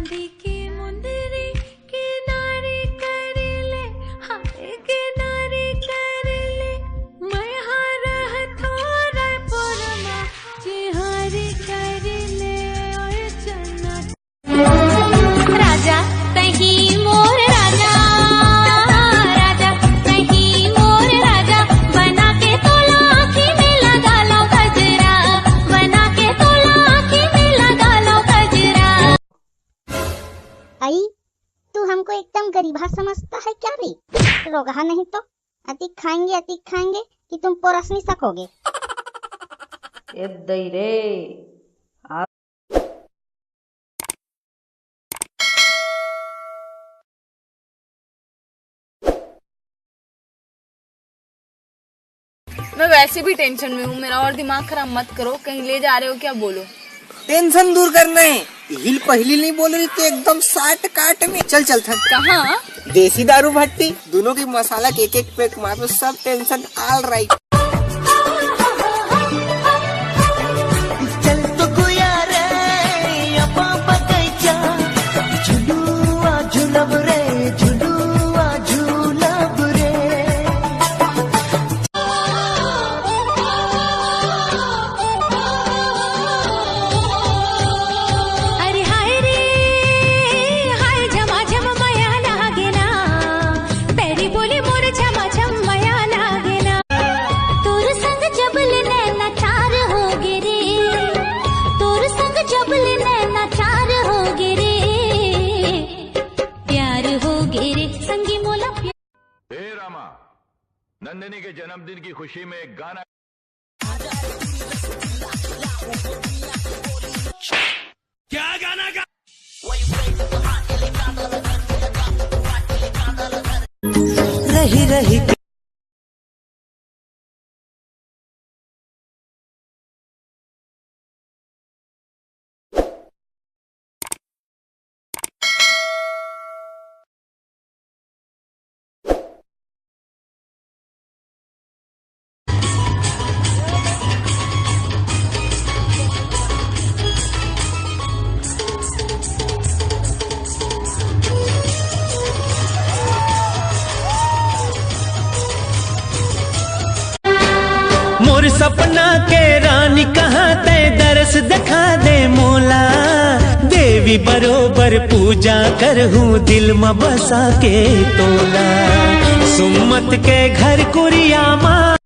चांदी की मुंदरी किनारे कर ले, हाय किनारे कर ले, मैं हारा थोड़ा पुरमा चिहारी कर ले, और चन्ना राजा कहीं मोर राजा, राजा कहीं मोर राजा, बना के तोला आँखी में लगा लो गजरा, बना के तोला आँखी में लगा लो गजरा। आई तू हमको एकदम गरीबा समझता है क्या रे? रोगा नहीं तो अति खाएंगे कि तुम पोरस नहीं सकोगे। दई रे मैं वैसे भी टेंशन में हूँ, मेरा और दिमाग खराब मत करो। कहीं ले जा रहे हो क्या? बोलो। टेंशन दूर करना है। हिल पहली नहीं बोल रही तो एकदम 60 काट में चल था। कहाँ? देसी दारू भट्टी दोनों की मसाला के एक पैक मारो, सब टेंशन ऑल राइट। चल तो गुया रे अपा बगैचा, झुलुआ झुलब रे, झुलुआ झुलब रे। अरे हाय रे हाय झमाझम मया लागे ना, पैरी बोली मोर झमाझम मया लागे ना, तोर संग जबल नैना चार होगे रे, तोर संग जबल नैना चार होगे रे, प्यार होगे रे संगी मोला। हे रामा, नंदिनी के जन्मदिन की खुशी में एक गाना। क्या गाना गा? रही रही मोर सपना के रानी कहाँ ते दरस दिखा दे मोला, देवी बरोबर पूजा करहूँ दिल में बसा के तोला, सुम्मत के घर कुरिया माँ।